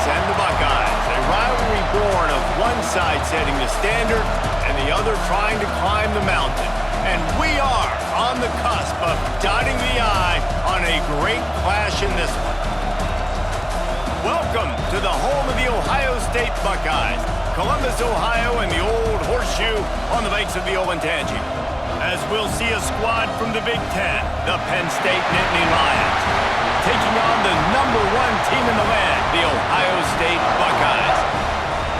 and the Buckeyes. A rivalry born of one side setting the standard and the other trying to climb the mountain. And we are on the cusp of dotting the I on a great clash in this one. Welcome to the home of the Ohio State Buckeyes, Columbus, Ohio, and the old horseshoe on the banks of the Olentangy. As we'll see a squad from the Big Ten, the Penn State Nittany Lions, taking on the #1 team in the land, the Ohio State Buckeyes.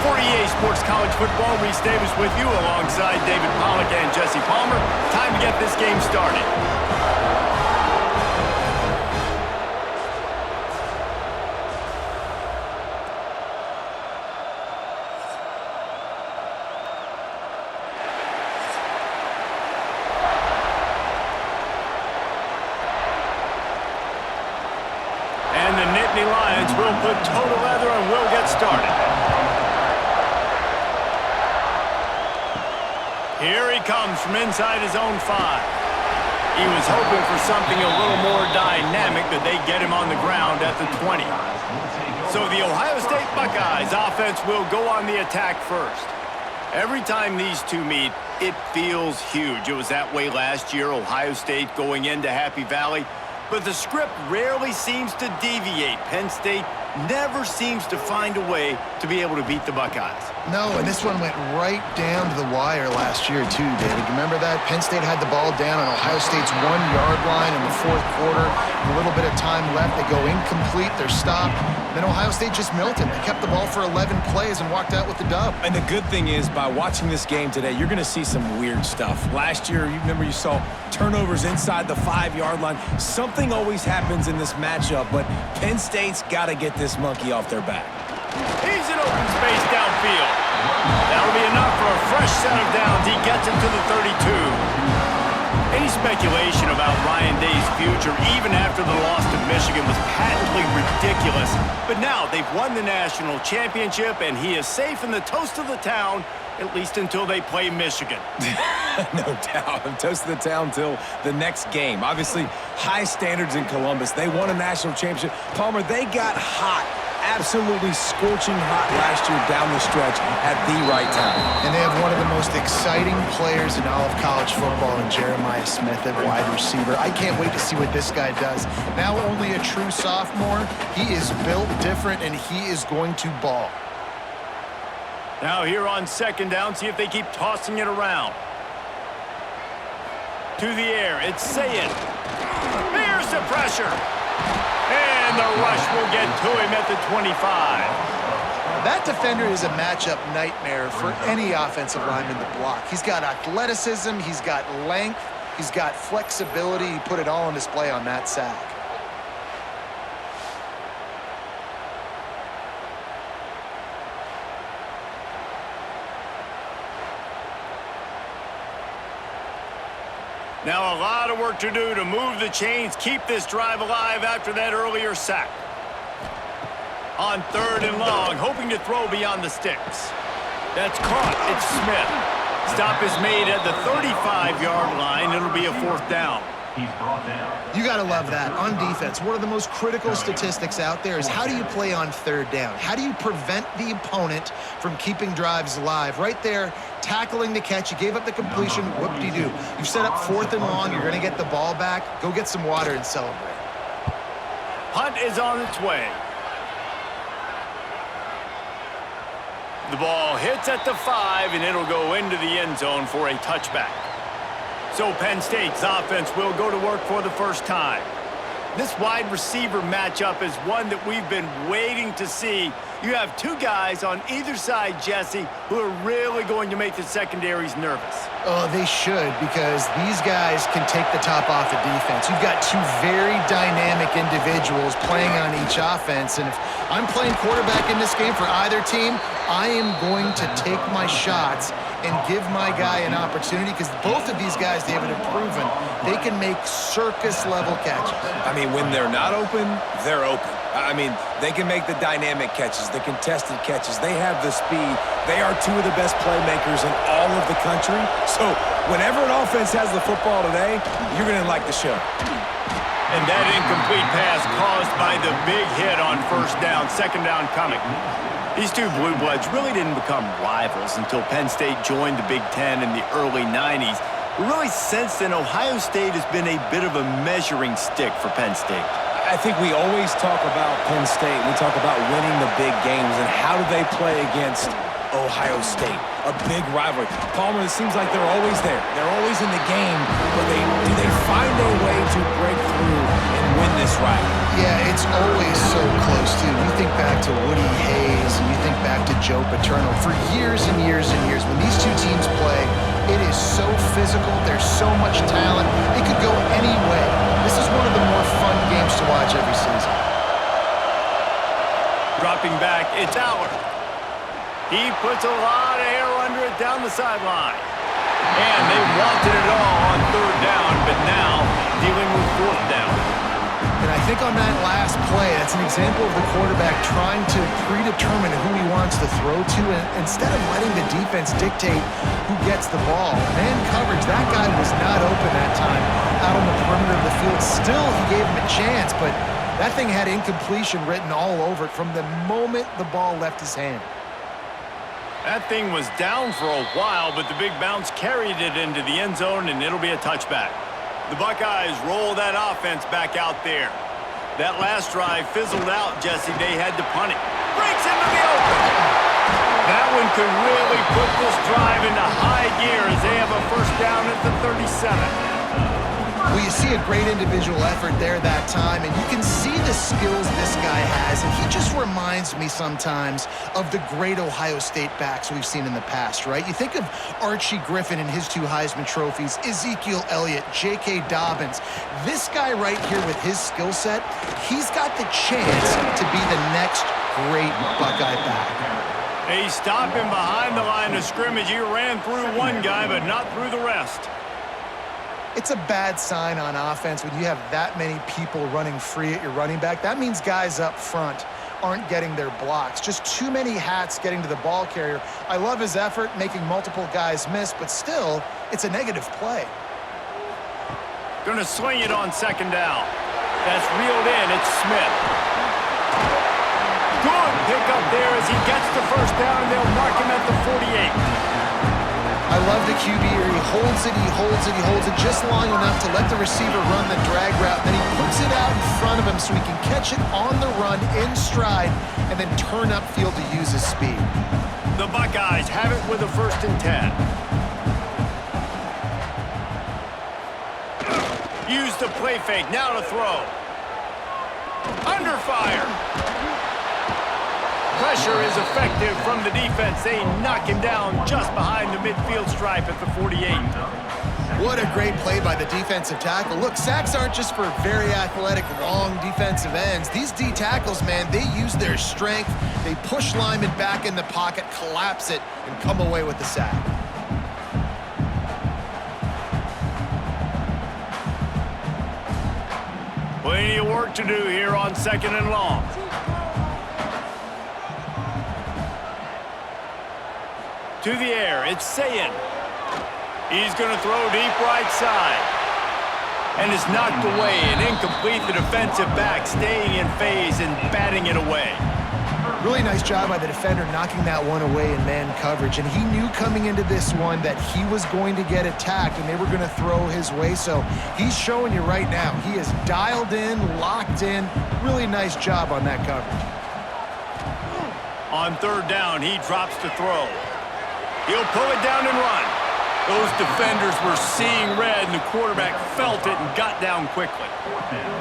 For EA Sports College Football, Reese Davis with you alongside David Pollack and Jesse Palmer. Time to get this game started. And the Nittany Lions will put total leather and will get started. Here he comes from inside his own 5. He was hoping for something a little more dynamic, but they get him on the ground at the 20. So the Ohio State Buckeyes offense will go on the attack first. Every time these two meet, it feels huge. It was that way last year, Ohio State going into Happy Valley. But the script rarely seems to deviate. Penn State never seems to find a way to be able to beat the Buckeyes. No, and this one went right down to the wire last year, too, David. Remember that? Penn State had the ball down on Ohio State's 1-yard line in the fourth quarter. A little bit of time left. They go incomplete. They're stopped. Then Ohio State just melted. They kept the ball for 11 plays and walked out with the dub. And the good thing is, by watching this game today, you're going to see some weird stuff. Last year, you remember you saw turnovers inside the 5-yard line. Something always happens in this matchup, but Penn State's got to get this monkey off their back. He's in open space downfield. That'll be enough for a fresh set of downs. He gets him to the 32. Any speculation about Ryan Day's future, even after the loss to Michigan, was patently ridiculous. But now they've won the national championship, and he is safe in the toast of the town, at least until they play Michigan. No doubt. Toast of the town till the next game. Obviously, high standards in Columbus. They won a national championship. Palmer, they got hot. Absolutely scorching hot last year down the stretch at the right time. And they have one of the most exciting players in all of college football in Jeremiah Smith at wide receiver. I can't wait to see what this guy does. Now only a true sophomore. He is built different, and he is going to ball. Now here on second down, see if they keep tossing it around. To the air, it's Sayed. Here's the pressure. And the rush will get to him at the 25. That defender is a matchup nightmare for any offensive lineman to block. He's got athleticism, he's got length, he's got flexibility. He put it all on display on that sack. Now a lot of work to do to move the chains, keep this drive alive after that earlier sack. On 3rd and long, hoping to throw beyond the sticks. That's caught. It's Smith. Stop is made at the 35-yard line. It'll be a 4th down. You got to love that. On defense, one of the most critical statistics out there is how do you play on 3rd down? How do you prevent the opponent from keeping drives alive? Right there, tackling the catch. You gave up the completion. Whoop-de-doo. You've set up 4th and long. You're going to get the ball back. Go get some water and celebrate. Punt is on its way. The ball hits at the 5, and it'll go into the end zone for a touchback. So Penn State's offense will go to work for the first time. This wide receiver matchup is one that we've been waiting to see. You have two guys on either side, Jesse, who are really going to make the secondaries nervous. Oh, they should, because these guys can take the top off of defense. You've got two very dynamic individuals playing on each offense, and if I'm playing quarterback in this game for either team, I am going to take my shots and give my guy an opportunity, because both of these guys, David, have proven they can make circus-level catches. I mean, when they're not open, they're open. I mean, they can make the dynamic catches, the contested catches. They have the speed. They are two of the best playmakers in all of the country. So whenever an offense has the football today, you're going to like the show. And that incomplete pass caused by the big hit on first down, second down coming. These two Blue Bloods really didn't become rivals until Penn State joined the Big Ten in the early 90s. But really, since then, Ohio State has been a bit of a measuring stick for Penn State. I think we always talk about Penn State. We talk about winning the big games and how do they play against Ohio State, a big rivalry. Palmer, it seems like they're always there. They're always in the game, but do they find a way to break through and win this rivalry? Yeah, it's always so close, too. You think back to Woody Hayes, and you think back to Joe Paterno. For years and years and years, when these two teams play, it is so physical. There's so much talent. It could go any way. This is one of the more fun games to watch every season. Dropping back, it's Aller. He puts a lot of air under it down the sideline. And they wanted it all on third down, but now dealing with fourth down. And I think on that last play, that's an example of the quarterback trying to predetermine who he wants to throw to, and instead of letting the defense dictate who gets the ball. Man coverage, that guy was not open that time out on the perimeter of the field. Still, he gave him a chance, but that thing had incompletion written all over it from the moment the ball left his hand. That thing was down for a while, but the big bounce carried it into the end zone, and it'll be a touchback. The Buckeyes roll that offense back out there. That last drive fizzled out, Jesse. They had to punt it. Breaks into the open. That one could really put this drive into high gear as they have a first down at the 37. Well, you see a great individual effort there that time, and you can see the skills this guy has, and he just reminds me sometimes of the great Ohio State backs we've seen in the past, right? You think of Archie Griffin and his 2 Heisman trophies, Ezekiel Elliott, J.K. Dobbins. This guy right here with his skill set, he's got the chance to be the next great Buckeye back. They stop him behind the line of scrimmage. He ran through one guy, but not through the rest. It's a bad sign on offense when you have that many people running free at your running back. That means guys up front aren't getting their blocks. Just too many hats getting to the ball carrier. I love his effort, making multiple guys miss, but still, it's a negative play. Gonna swing it on second down. That's reeled in. It's Smith. Good pickup there as he gets the first down, and they'll mark him at the 48. I love the QB here. He holds it, he holds it, he holds it just long enough to let the receiver run the drag route. Then he puts it out in front of him so he can catch it on the run in stride and then turn upfield to use his speed. The Buckeyes have it with a 1st and 10. Use the play fake. Now to throw. Under fire. Pressure is effective from the defense. They knock him down just behind the midfield stripe at the 48. What a great play by the defensive tackle. Look, sacks aren't just for very athletic, long defensive ends. These D tackles, man, they use their strength. They push linemen back in the pocket, collapse it, and come away with the sack. Plenty of work to do here on 2nd and long. To the air, it's Sayin. He's going to throw deep right side. And it's knocked away and incomplete. The defensive back staying in phase and batting it away. Really nice job by the defender knocking that one away in man coverage. And he knew coming into this one that he was going to get attacked and they were going to throw his way. So he's showing you right now. He is dialed in, locked in. Really nice job on that coverage. On 3rd down, he drops to throw. He'll pull it down and run. Those defenders were seeing red, and the quarterback felt it and got down quickly.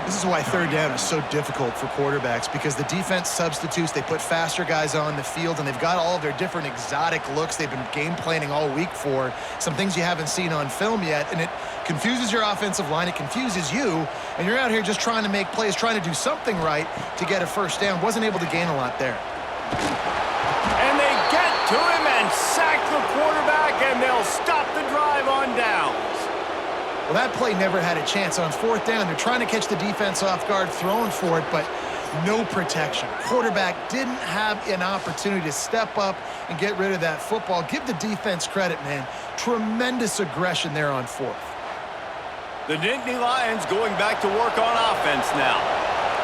This is why 3rd down is so difficult for quarterbacks, because the defense substitutes. They put faster guys on the field, and they've got all of their different exotic looks they've been game planning all week for, some things you haven't seen on film yet, and it confuses your offensive line. It confuses you, and you're out here just trying to make plays, trying to do something right to get a first down. Wasn't able to gain a lot there. And they get to him and sack the quarterback, and they'll stop the drive on downs. Well, that play never had a chance. On 4th down, they're trying to catch the defense off guard, throwing for it, but no protection. Quarterback didn't have an opportunity to step up and get rid of that football. Give the defense credit, man. Tremendous aggression there on 4th. The Nittany Lions going back to work on offense now.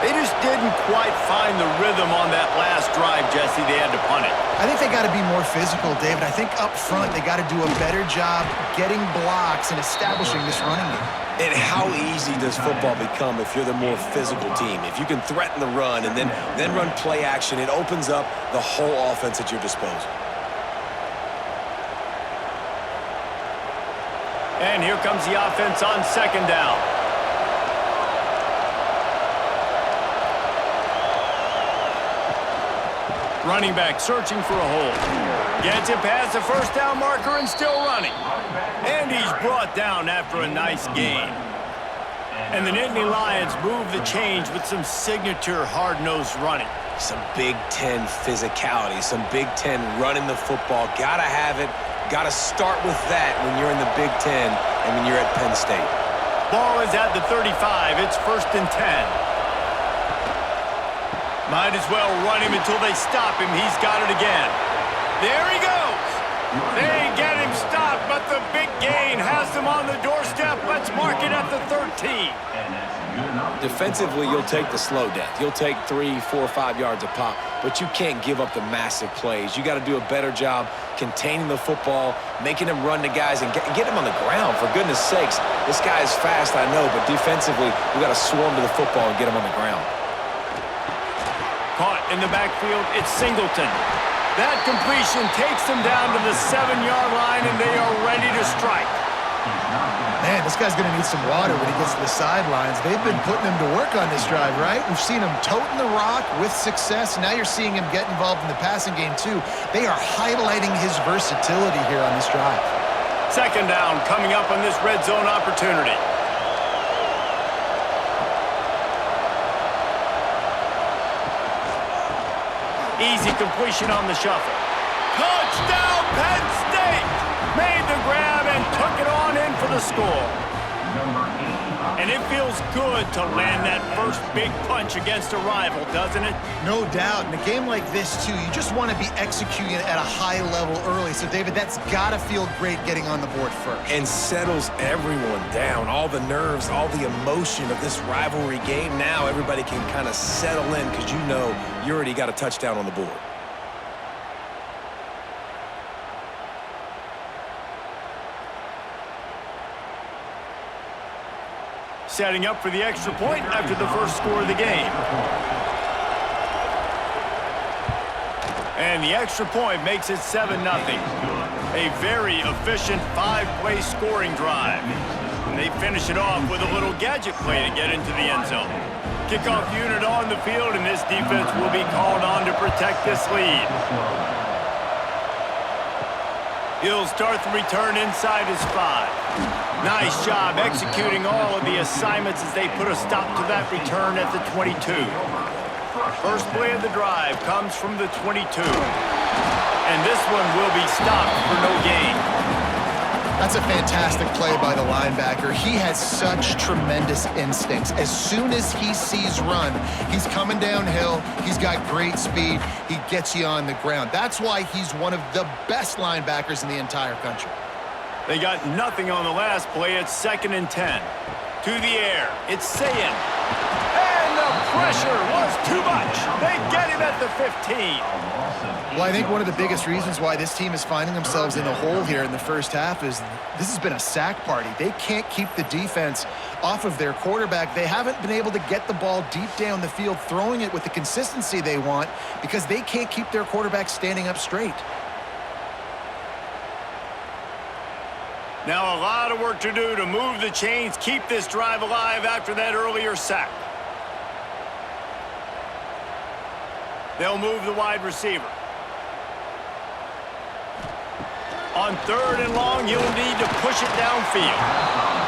They just didn't quite find the rhythm on that last drive, Jesse. They had to punt it. I think they got to be more physical, David. I think up front they got to do a better job getting blocks and establishing this running game. And how easy does football become if you're the more physical team? If you can threaten the run and then run play action, it opens up the whole offense at your disposal. And here comes the offense on second down. Running back searching for a hole. Gets it past the first down marker and still running. And he's brought down after a nice gain. And the Nittany Lions move the change with some signature hard-nosed running. Some Big Ten physicality, some Big Ten running the football. Gotta have it. Gotta start with that when you're in the Big Ten and when you're at Penn State. Ball is at the 35. It's 1st and 10. Might as well run him until they stop him. He's got it again. There he goes. They get him stopped, but the big gain has them on the doorstep. Let's mark it at the 13. Defensively, you'll take the slow death. You'll take 3, 4, 5 yards a pop, but you can't give up the massive plays. You got to do a better job containing the football, making him run to guys, and get him on the ground. For goodness sakes, this guy is fast, I know, but defensively, we got to swarm to the football and get him on the ground. Caught in the backfield, it's Singleton. That completion takes them down to the 7-yard line, and they are ready to strike. Man, this guy's going to need some water when he gets to the sidelines. They've been putting him to work on this drive, right? We've seen him toting the rock with success. Now you're seeing him get involved in the passing game, too. They are highlighting his versatility here on this drive. Second down coming up on this red zone opportunity. Easy completion on the shuffle. Touchdown, Penn State! Made the grab and took it on in for the score. And it feels good to land that first big punch against a rival, doesn't it? No doubt. In a game like this, too, you just want to be executing it at a high level early. So, David, that's got to feel great getting on the board first. And settles everyone down. All the nerves, all the emotion of this rivalry game. Now everybody can kind of settle in because you know you already got a touchdown on the board. Setting up for the extra point after the first score of the game. And the extra point makes it 7-0. A very efficient 5-play scoring drive. And they finish it off with a little gadget play to get into the end zone. Kickoff unit on the field, and this defense will be called on to protect this lead. He'll start the return inside his 5. Nice job executing all of the assignments as they put a stop to that return at the 22. First play of the drive comes from the 22. And this one will be stopped for no gain. That's a fantastic play by the linebacker. He has such tremendous instincts. As soon as he sees run, he's coming downhill. He's got great speed. He gets you on the ground. That's why he's one of the best linebackers in the entire country. They got nothing on the last play. It's 2nd and 10. To the air. It's Sayin. And the pressure was too much. They get him at the 15. Well, I think one of the biggest reasons why this team is finding themselves in a hole here in the first half is this has been a sack party. They can't keep the defense off of their quarterback. They haven't been able to get the ball deep down the field, throwing it with the consistency they want because they can't keep their quarterback standing up straight. Now a lot of work to do to move the chains, keep this drive alive after that earlier sack. They'll move the wide receiver. On 3rd and long, you'll need to push it downfield.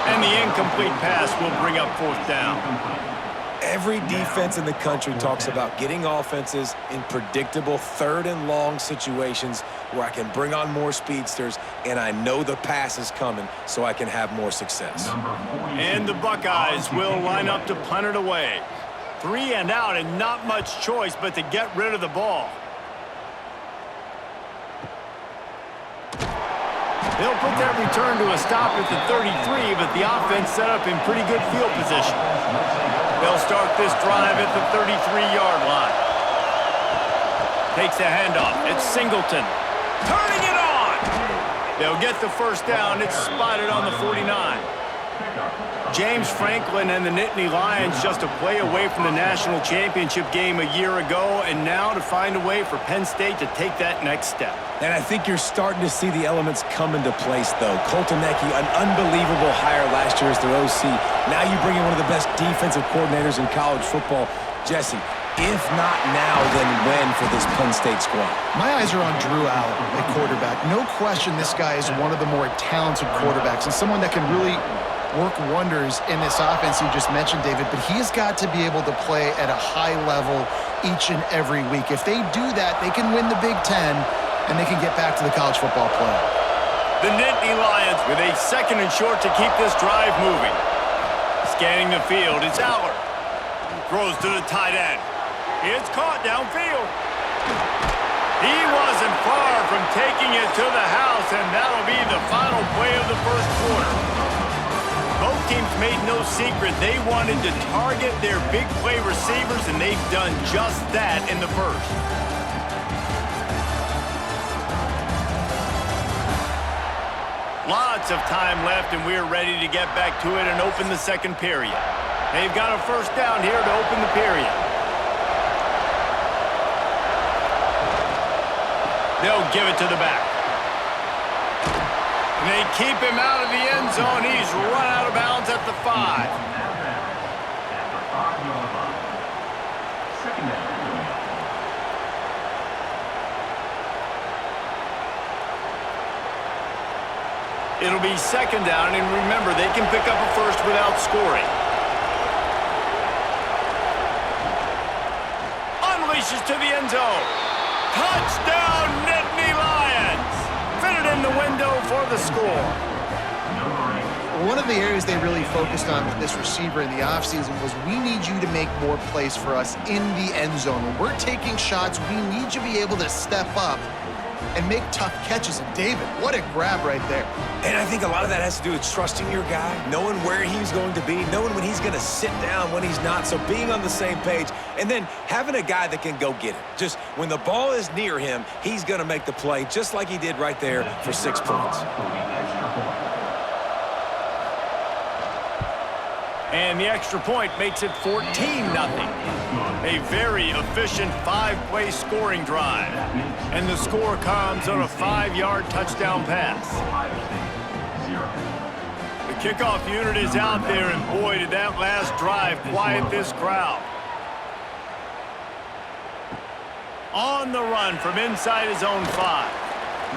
And the incomplete pass will bring up 4th down. Every defense in the country talks about getting offenses in predictable 3rd and long situations where I can bring on more speedsters and I know the pass is coming so I can have more success. And the Buckeyes will line up to punt it away. 3 and out and not much choice but to get rid of the ball. They'll put that return to a stop at the 33, but the offense set up in pretty good field position. They'll start this drive at the 33-yard line. Takes a handoff. It's Singleton. Turning it on! They'll get the first down. It's spotted on the 49. James Franklin and the Nittany Lions just a play away from the national championship game a year ago, and now to find a way for Penn State to take that next step. And I think you're starting to see the elements come into place, though. Colton Necky, an unbelievable hire last year as their OC. Now you bring in one of the best defensive coordinators in college football. Jesse, if not now, then when for this Penn State squad? My eyes are on Drew Allen at quarterback. No question this guy is one of the more talented quarterbacks and someone that can really work wonders in this offense you just mentioned, David, but he has got to be able to play at a high level each and every week. If they do that, they can win the Big Ten, and they can get back to the college football playoff. The Nittany Lions with a 2nd and short to keep this drive moving. Scanning the field, it's Aller. Throws to the tight end. It's caught downfield. He wasn't far from taking it to the house, and that'll be the final play of the first quarter. Both teams made no secret they wanted to target their big play receivers, and they've done just that in the first. Lots of time left, and we're ready to get back to it and open the second period. They've got a first down here to open the period. They'll give it to the back. And they keep him out of the end zone. He's run out of bounds at the 5. It'll be 2nd down, and remember, they can pick up a first without scoring. Unleashes to the end zone. Touchdown, Nittany Lions! Fitted in the window for the score. One of the areas they really focused on with this receiver in the offseason was we need you to make more plays for us in the end zone. When we're taking shots, we need you to be able to step up and make tough catches. And David, what a grab right there. And I think a lot of that has to do with trusting your guy, knowing where he's going to be, knowing when he's going to sit down, when he's not, so being on the same page, and then having a guy that can go get it. Just when the ball is near him, he's going to make the play, just like he did right there for 6 points. And the extra point makes it 14-0. A very efficient 5-play scoring drive. And the score comes on a 5-yard touchdown pass. The kickoff unit is out there, and boy, did that last drive quiet this crowd. On the run from inside his own 5.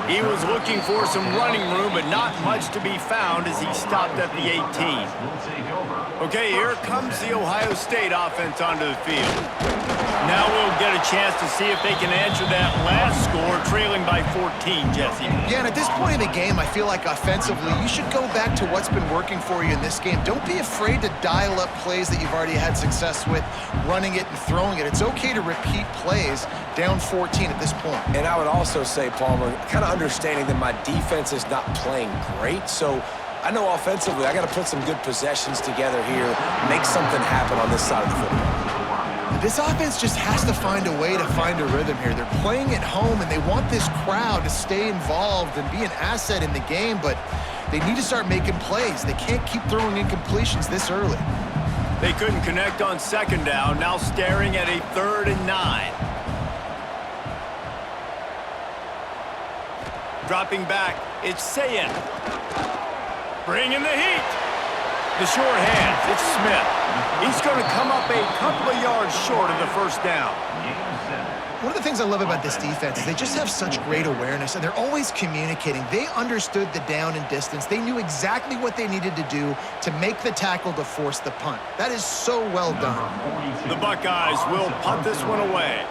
He was looking for some running room, but not much to be found as he stopped at the 18. Okay, here comes the Ohio State offense onto the field. Now we'll get a chance to see if they can answer that last score, trailing by 14, Jesse. Yeah, and at this point in the game, I feel like offensively, you should go back to what's been working for you in this game. Don't be afraid to dial up plays that you've already had success with, running it and throwing it. It's okay to repeat plays down 14 at this point. And I would also say, Palmer, kind of understanding that my defense is not playing great, so I know offensively I got to put some good possessions together here, make something happen on this side of the football. This offense just has to find a way to find a rhythm here. They're playing at home, and they want this crowd to stay involved and be an asset in the game, but they need to start making plays. They can't keep throwing incompletions this early. They couldn't connect on 2nd down, now staring at a 3rd and 9. Dropping back, it's Sayin. Bringing the heat. The short hands, it's Smith. He's going to come up a couple of yards short of the first down. One of the things I love about this defense is they just have such great awareness, and they're always communicating. They understood the down and distance. They knew exactly what they needed to do to make the tackle to force the punt. That is so well done. The Buckeyes will punt this one away.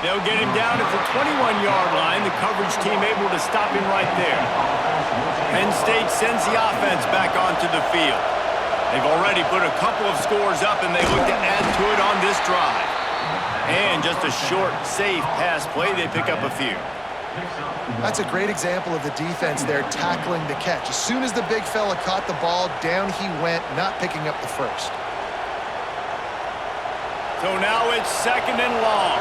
They'll get him down at the 21-yard line. The coverage team able to stop him right there. Penn State sends the offense back onto the field. They've already put a couple of scores up, and they look to add to it on this drive. And just a short, safe pass play, they pick up a few. That's a great example of the defense there tackling the catch. As soon as the big fella caught the ball, down he went, not picking up the first. So now it's 2nd and long.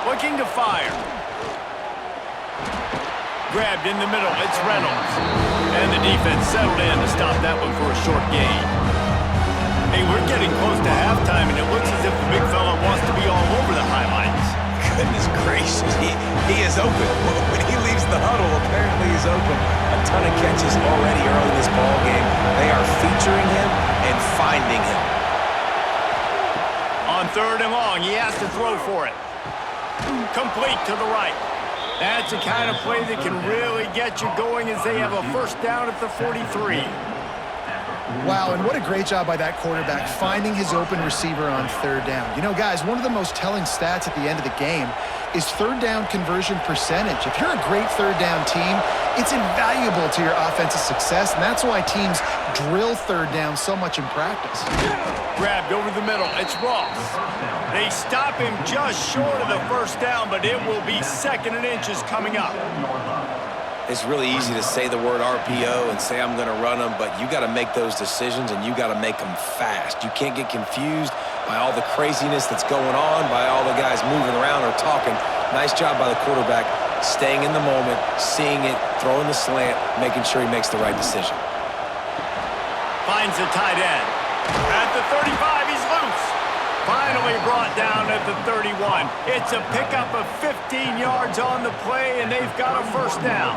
Looking to fire. Grabbed in the middle, it's Reynolds. And the defense settled in to stop that one for a short gain. Hey, we're getting close to halftime, and it looks as if the big fella wants to be all over the highlights. Goodness gracious, he is open. When he leaves the huddle, apparently he's open. A ton of catches already early in this ball game. They are featuring him and finding him. On 3rd and long, he has to throw for it. Complete to the right. That's the kind of play that can really get you going as they have a first down at the 43. Wow, and what a great job by that quarterback finding his open receiver on 3rd down. You know, guys, one of the most telling stats at the end of the game is 3rd down conversion percentage. If you're a great 3rd down team, it's invaluable to your offensive success, and that's why teams drill 3rd down so much in practice. Grabbed over the middle, it's Ross. They stop him just short of the first down, but it will be 2nd and inches coming up. It's really easy to say the word RPO and say I'm going to run them, but you got to make those decisions and you got to make them fast. You can't get confused by all the craziness that's going on, by all the guys moving around or talking. Nice job by the quarterback, staying in the moment, seeing it, throwing the slant, making sure he makes the right decision. Finds the tight end. At the 35, he's loose. Finally brought down at the 31. It's a pickup of 15 yards on the play, and they've got a first down.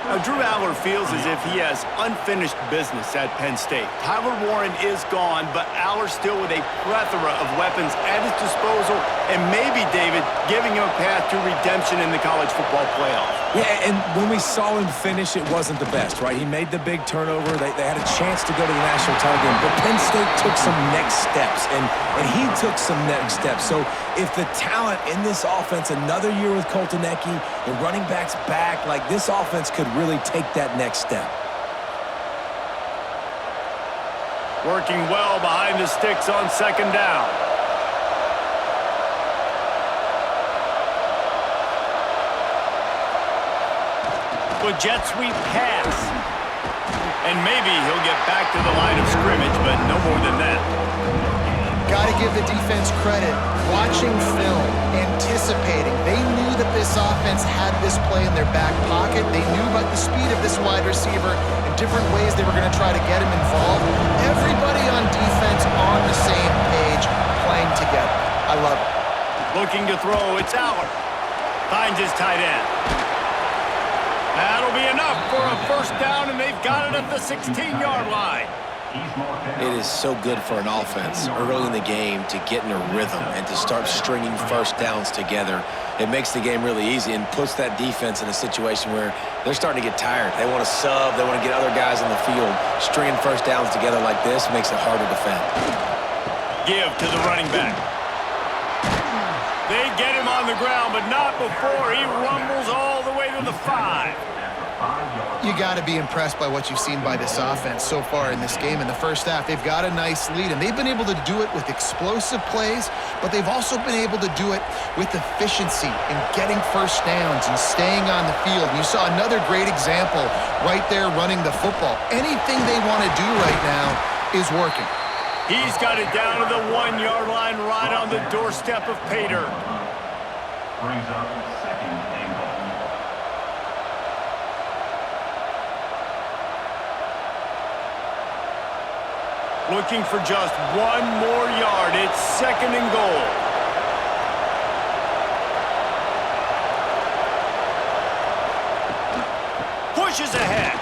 Now, Drew Aller feels as if he has unfinished business at Penn State. Tyler Warren is gone, but Aller still with a plethora of weapons at his disposal, and maybe, David, giving him a path to redemption in the college football playoff. Yeah, and when we saw him finish, it wasn't the best, right? He made the big turnover. They had a chance to go to the national title game, but Penn State took some next steps, and he took some next steps. So if the talent in this offense, another year with Colton Ecke, the running backs back, like this offense could really take that next step. Working well behind the sticks on 2nd down. With jet sweep pass. And maybe he'll get back to the line of scrimmage, but no more than that. Got to give the defense credit. Watching film, anticipating. They knew that this offense had this play in their back pocket. They knew about the speed of this wide receiver and different ways they were going to try to get him involved. Everybody on defense on the same page, playing together. I love it. Looking to throw, it's Aller. Finds his tight end. That'll be enough for a first down, and they've got it at the 16-yard line. It is so good for an offense early in the game to get in a rhythm and to start stringing first downs together. It makes the game really easy and puts that defense in a situation where they're starting to get tired. They want to sub. They want to get other guys on the field. Stringing first downs together like this makes it hard to defend. Give to the running back. They get him on the ground, but not before he rumbles all the way to the 5. You got to be impressed by what you've seen by this offense so far in this game. In the first half, they've got a nice lead, and they've been able to do it with explosive plays, but they've also been able to do it with efficiency and getting first downs and staying on the field. And you saw another great example right there running the football. Anything they want to do right now is working. He's got it down to the 1-yard line right on the doorstep of Pater. Brings up 2nd and goal. Looking for just 1 more yard. It's 2nd and goal. Pushes ahead.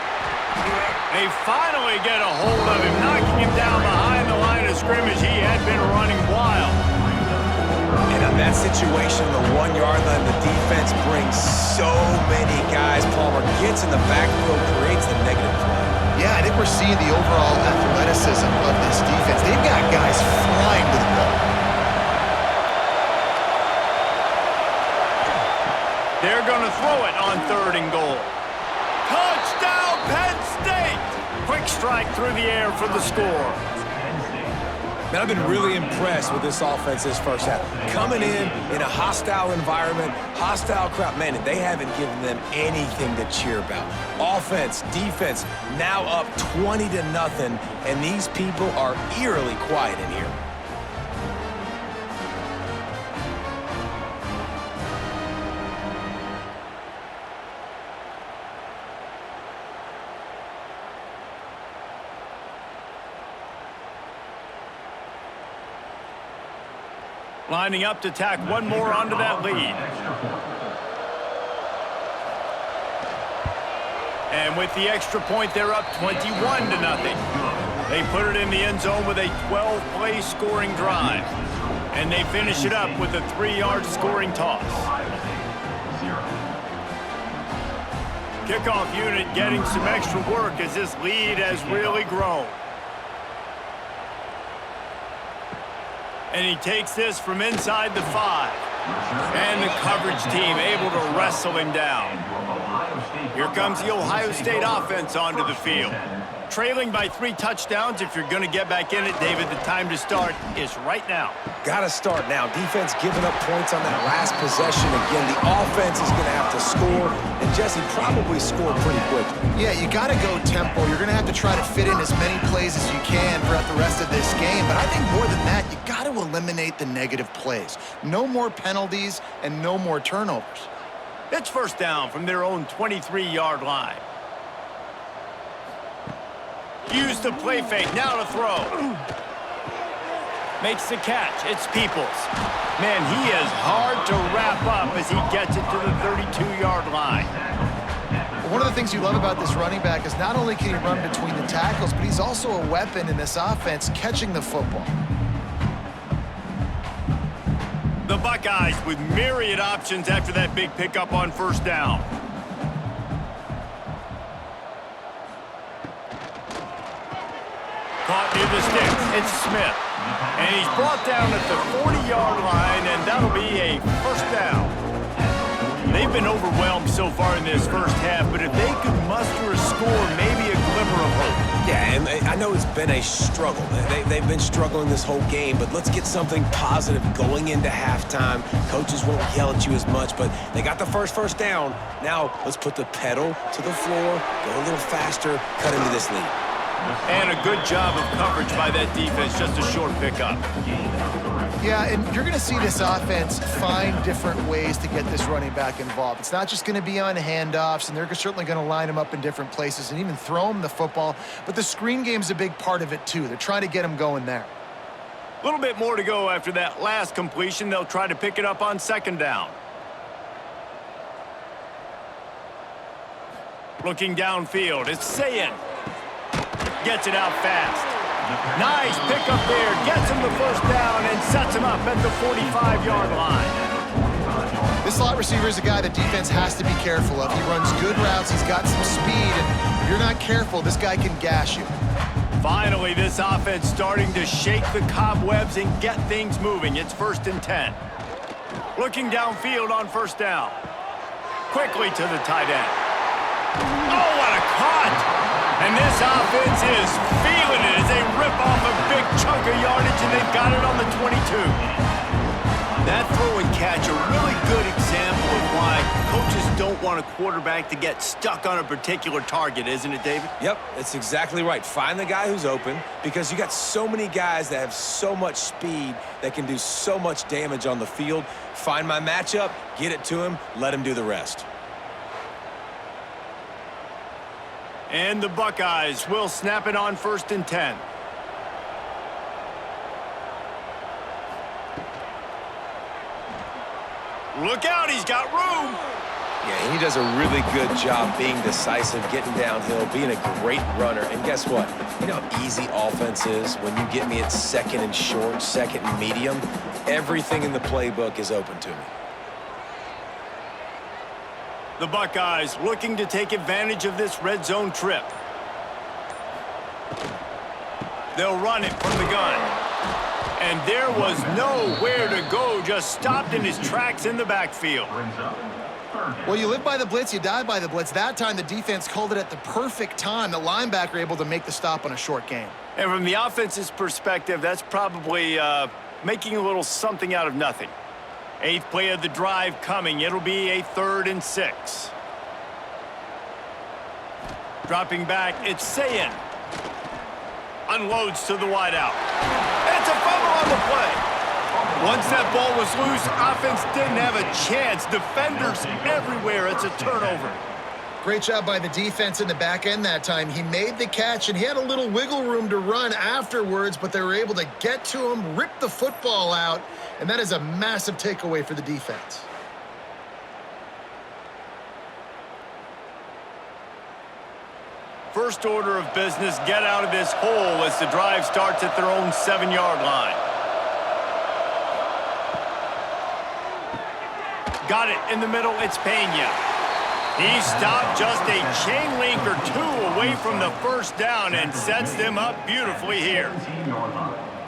They finally get a hold of him, knocking him down behind the line of scrimmage. He had been running wild. And in that situation, the 1-yard line, the defense brings so many guys. Palmer gets in the backfield, creates the negative play. Yeah, I think we're seeing the overall athleticism of this defense. They've got guys flying to the ball. They're They're going to throw it on 3rd and goal. Touchdown, Penn State! Quick strike through the air for the score. Man, I've been really impressed with this offense this first half. Coming in a hostile environment, hostile crowd. Man, they haven't given them anything to cheer about. Offense, defense, now up 20-0, and these people are eerily quiet in here. Lining up to tack one more onto that lead. And with the extra point, they're up 21-0. They put it in the end zone with a 12-play scoring drive. And they finish it up with a 3-yard scoring toss. Kickoff unit getting some extra work as this lead has really grown. And he takes this from inside the 5. And the coverage team able to wrestle him down. Here comes the Ohio State offense onto the field. Trailing by 3 touchdowns. If you're going to get back in it, David, the time to start is right now. Got to start now. Defense giving up points on that last possession. Again, the offense is going to have to score. And Jesse probably scored pretty quickly. Yeah, you got to go tempo. You're going to have to try to fit in as many plays as you can throughout the rest of this game. But I think more than that, you got to eliminate the negative plays. No more penalties and no more turnovers. It's first down from their own 23-yard line. Use the play fake, now to throw. Makes the catch, it's Peoples. Man, he is hard to wrap up as he gets it to the 32-yard line. One of the things you love about this running back is not only can he run between the tackles, but he's also a weapon in this offense catching the football. The Buckeyes with myriad options after that big pickup on first down. Caught near the sticks, it's Smith. And he's brought down at the 40-yard line, and that'll be a first down. They've been overwhelmed so far in this first half, but if they could muster a score, maybe a glimmer of hope. Yeah, and I know it's been a struggle. They've been struggling this whole game, but let's get something positive going into halftime. Coaches won't yell at you as much, but they got the first down. Now let's put the pedal to the floor, go a little faster, cut into this lead. And a good job of coverage by that defense, just a short pickup. Yeah, and you're going to see this offense find different ways to get this running back involved. It's not just going to be on handoffs, and they're certainly going to line him up in different places and even throw him the football. But the screen game's a big part of it, too. They're trying to get him going there. A little bit more to go after that last completion. They'll try to pick it up on second down. Looking downfield, it's Sayin. Gets it out fast. Nice pickup there. Gets him the first down and sets him up at the 45-yard line. This slot receiver is a guy the defense has to be careful of. He runs good routes. He's got some speed. And if you're not careful, this guy can gash you. Finally, this offense starting to shake the cobwebs and get things moving. It's 1st and 10. Looking downfield on first down. Quickly to the tight end. Oh, what a cut! And this offense is feeling it as they rip off a big chunk of yardage, and they've got it on the 22. That throw and catch, a really good example of why coaches don't want a quarterback to get stuck on a particular target, isn't it, David? Yep, that's exactly right. Find the guy who's open, because you got so many guys that have so much speed that can do so much damage on the field. Find my matchup, get it to him, let him do the rest. And the Buckeyes will snap it on 1st and 10. Look out, he's got room. Yeah, he does a really good job being decisive, getting downhill, being a great runner. And guess what? You know how easy offense is when you get me at 2nd and short, 2nd and medium? Everything in the playbook is open to me. The Buckeyes looking to take advantage of this red zone trip. They'll run it from the gun. And there was nowhere to go, just stopped in his tracks in the backfield. Well, you live by the blitz, you die by the blitz. That time, the defense called it at the perfect time. The linebacker able to make the stop on a short gain. And from the offense's perspective, that's probably making a little something out of nothing. 8th play of the drive coming. It'll be a 3rd and 6. Dropping back, it's Sayin. Unloads to the wideout. It's a fumble on the play. Once that ball was loose, offense didn't have a chance. Defenders everywhere. It's a turnover. Great job by the defense in the back end that time. He made the catch, and he had a little wiggle room to run afterwards, but they were able to get to him, rip the football out, and that is a massive takeaway for the defense. First order of business, get out of this hole as the drive starts at their own 7-yard line. Got it in the middle, it's Pena. He stopped just a chain link or 2 away from the first down and sets them up beautifully here.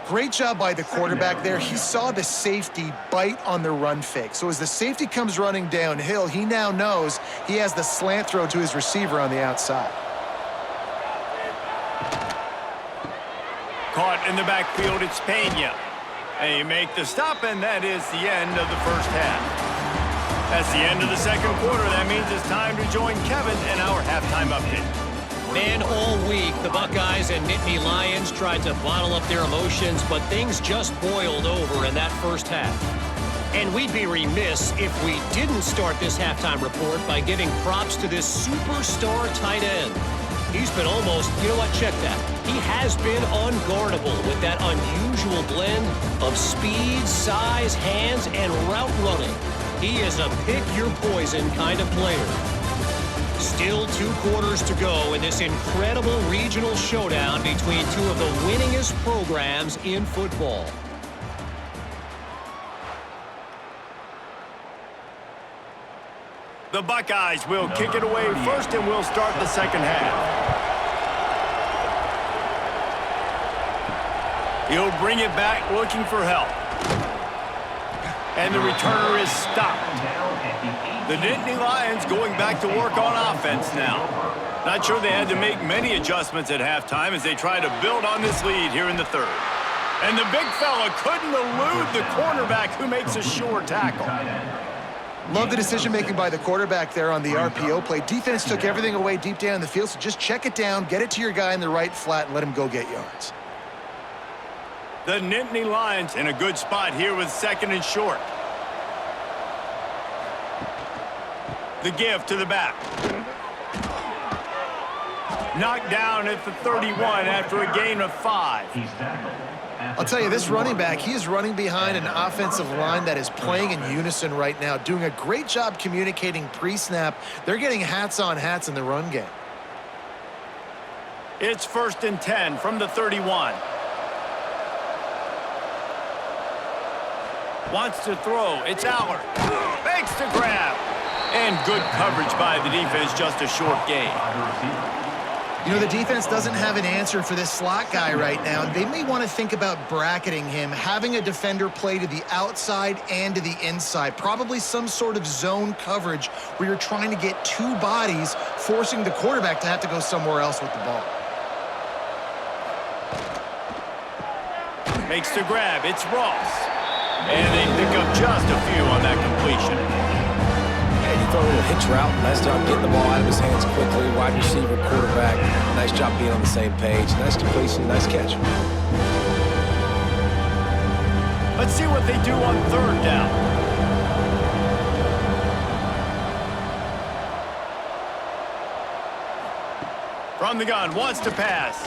Great job by the quarterback there. He saw the safety bite on the run fake. So as the safety comes running downhill, he now knows he has the slant throw to his receiver on the outside. Caught in the backfield, it's Pena. And you make the stop, and that is the end of the first half. That's the end of the second quarter. That means it's time to join Kevin in our halftime update. Man, all week, the Buckeyes and Nittany Lions tried to bottle up their emotions, but things just boiled over in that first half. And we'd be remiss if we didn't start this halftime report by giving props to this superstar tight end. He's been almost, you know what, check that. He has been unguardable with that unusual blend of speed, size, hands, and route running. He is a pick-your-poison kind of player. Still 2 quarters to go in this incredible regional showdown between 2 of the winningest programs in football. The Buckeyes will kick it away first, and we'll start the second half. He'll bring it back looking for help. And the returner is stopped. The Nittany Lions going back to work on offense now. Not sure they had to make many adjustments at halftime as they try to build on this lead here in the 3rd. And the big fella couldn't elude the cornerback who makes a sure tackle. Love the decision-making by the quarterback there on the RPO play. Defense took everything away deep down the field, so just check it down, get it to your guy in the right flat, and let him go get yards. The Nittany Lions in a good spot here with 2nd and short. The give to the back. Knocked down at the 31 after a gain of 5. I'll tell you, this running back, he is running behind an offensive line that is playing in unison right now, doing a great job communicating pre-snap. They're getting hats on hats in the run game. It's 1st and 10 from the 31. Wants to throw. It's Aller. Makes the grab. And good coverage by the defense, just a short gain. You know, the defense doesn't have an answer for this slot guy right now. They may want to think about bracketing him, having a defender play to the outside and to the inside. Probably some sort of zone coverage where you're trying to get 2 bodies, forcing the quarterback to have to go somewhere else with the ball. Makes the grab. It's Ross. And they pick up just a few on that completion. Yeah, you throw a little hitch route. Nice job getting the ball out of his hands quickly. Wide receiver, quarterback. Nice job being on the same page. Nice completion, nice catch. Let's see what they do on 3rd down. From the gun, wants to pass.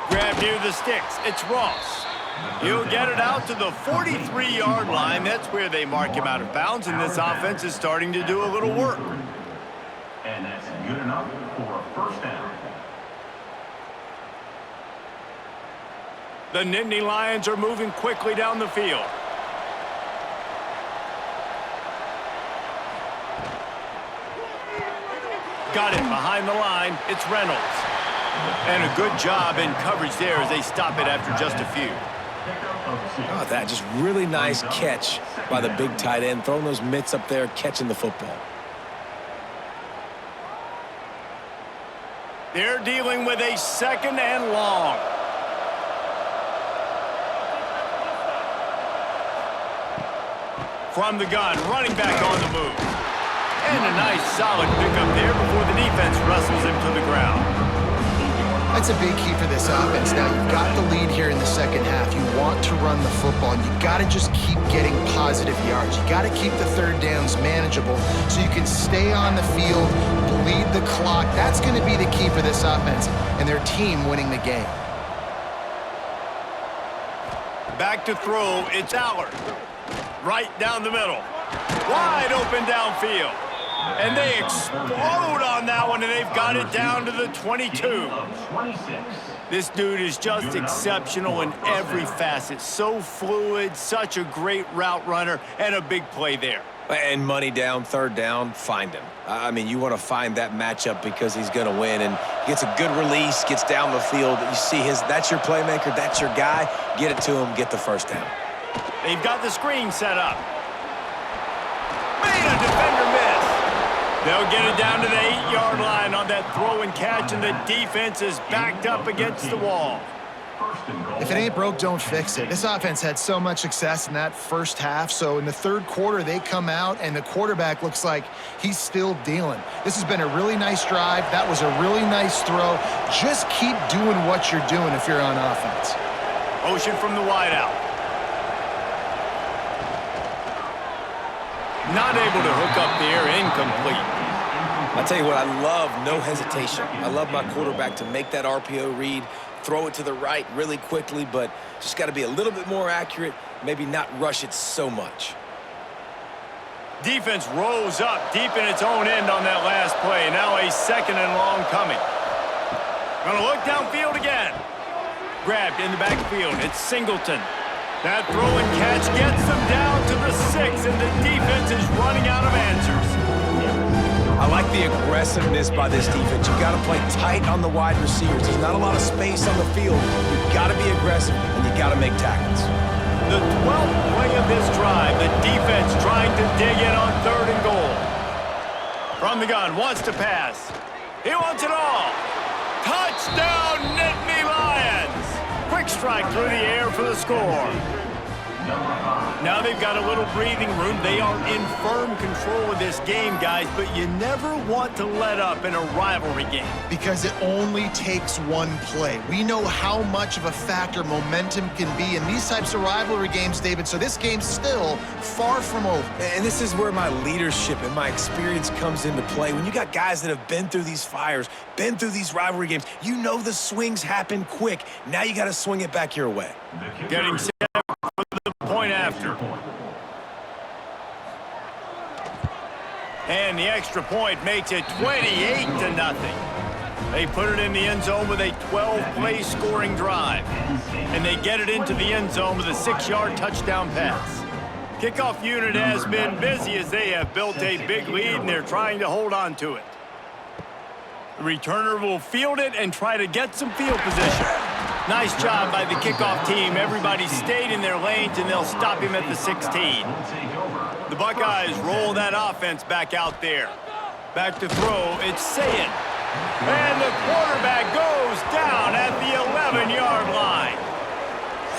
Grab near the sticks. It's Ross. He'll get it out to the 43-yard line. That's where they mark him out of bounds, and this offense is starting to do a little work. And that's good enough for a 1st down. The Nittany Lions are moving quickly down the field. Got it behind the line. It's Reynolds. And a good job in coverage there as they stop it after just a few. Oh, that just really nice catch by the big tight end, throwing those mitts up there, catching the football. They're dealing with a 2nd and long. From the gun, running back on the move. And a nice solid pickup there before the defense wrestles him to the ground. That's a big key for this offense. Now, you've got the lead here in the second half. You want to run the football, and you've got to just keep getting positive yards. You've got to keep the third downs manageable so you can stay on the field, bleed the clock. That's going to be the key for this offense and their team winning the game. Back to throw, it's Allard. Right down the middle. Wide open downfield. And they explode on that one, and they've got it down to the 22. This dude is just exceptional in every facet. So fluid, such a great route runner, and a big play there. And money down, third down, find him. I mean, you want to find that matchup because he's going to win, and gets a good release, gets down the field. You see that's your playmaker, that's your guy. Get it to him, get the first down. They've got the screen set up. Made a defender miss. They'll get it down to the 8-yard line on that throw and catch, and the defense is backed up against the wall. If it ain't broke, don't fix it. This offense had so much success in that first half, so in the third quarter, they come out, and the quarterback looks like he's still dealing. This has been a really nice drive. That was a really nice throw. Just keep doing what you're doing if you're on offense. Motion from the wideout. Not able to hook up there, incomplete. I tell you what, I love no hesitation. I love my quarterback to make that RPO read, throw it to the right really quickly, but just got to be a little bit more accurate, maybe not rush it so much. Defense rolls up deep in its own end on that last play. Now a 2nd and long coming. Gonna look downfield again. Grabbed in the backfield. It's Singleton. That throw and catch gets them down to the 6, and the defense is running out of answers. I like the aggressiveness by this defense. You've got to play tight on the wide receivers. There's not a lot of space on the field. You've got to be aggressive, and you've got to make tackles. The 12th play of this drive, the defense trying to dig in on 3rd and goal. From the gun, wants to pass. He wants it all. Touchdown, Nittany Lions! Quick strike through the air for the score. Now they've got a little breathing room. They are in firm control of this game, guys, but you never want to let up in a rivalry game. Because it only takes one play. We know how much of a factor momentum can be in these types of rivalry games, David, so this game's still far from over. And this is where my leadership and my experience comes into play. When you got guys that have been through these fires, been through these rivalry games, you know the swings happen quick. Now you got to swing it back your way. Getting set for the point after. And the extra point makes it 28-0. They put it in the end zone with a 12-play scoring drive. And they get it into the end zone with a 6-yard touchdown pass. Kickoff unit has been busy as they have built a big lead, and they're trying to hold on to it. The returner will field it and try to get some field position. Nice job by the kickoff team. Everybody stayed in their lanes, and they'll stop him at the 16. The Buckeyes roll that offense back out there. Back to throw, it's Sayin. And the quarterback goes down at the 11-yard line.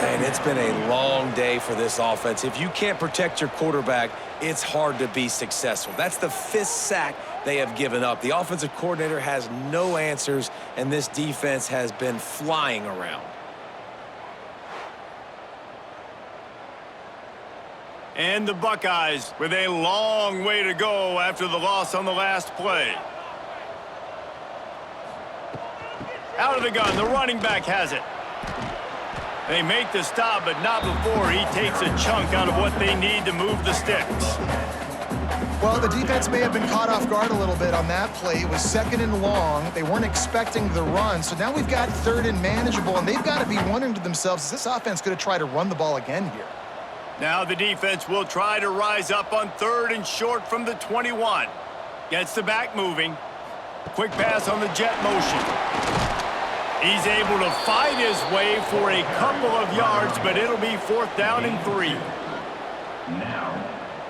And it's been a long day for this offense. If you can't protect your quarterback, it's hard to be successful. That's the 5th sack they have given up. The offensive coordinator has no answers, and this defense has been flying around. And the Buckeyes with a long way to go after the loss on the last play. Out of the gun, the running back has it. They make the stop, but not before he takes a chunk out of what they need to move the sticks. Well, the defense may have been caught off guard a little bit on that play. It was 2nd and long. They weren't expecting the run, so now we've got 3rd and manageable, and they've got to be wondering to themselves, is this offense going to try to run the ball again here? Now the defense will try to rise up on 3rd and short from the 21. Gets the back moving. Quick pass on the jet motion. He's able to fight his way for a couple of yards, but it'll be 4th down and 3. Now,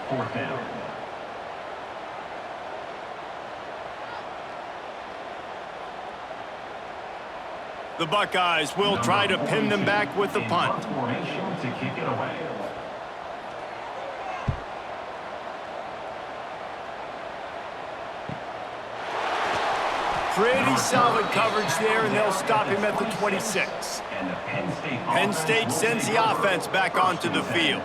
4th down. The Buckeyes will try to pin them back with the punt. Formation to kick it away. Pretty solid coverage there, and they'll stop him at the 26. And the Penn State sends the offense back onto the field.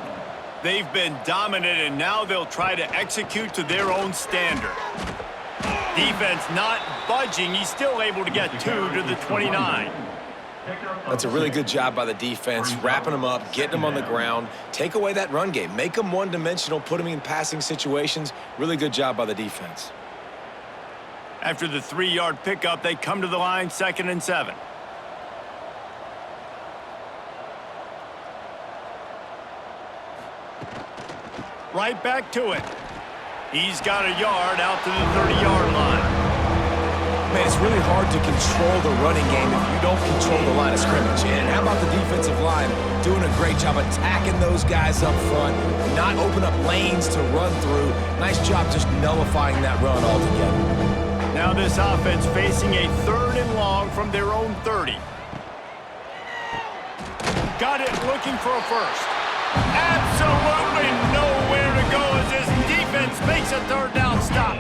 They've been dominant, and now they'll try to execute to their own standard. Defense not budging. He's still able to get 2 to the 29. That's a really good job by the defense, wrapping them up, getting them on the ground, take away that run game, make them one-dimensional, put them in passing situations. Really good job by the defense. After the 3-yard pickup, they come to the line, 2nd and 7. Right back to it. He's got a yard out to the 30-yard line. Man, it's really hard to control the running game if you don't control the line of scrimmage. And how about the defensive line doing a great job attacking those guys up front, not open up lanes to run through. Nice job just nullifying that run altogether. Now this offense facing a 3rd and long from their own 30. Got it, looking for a first. Absolutely nowhere to go as this defense makes a 3rd down stop.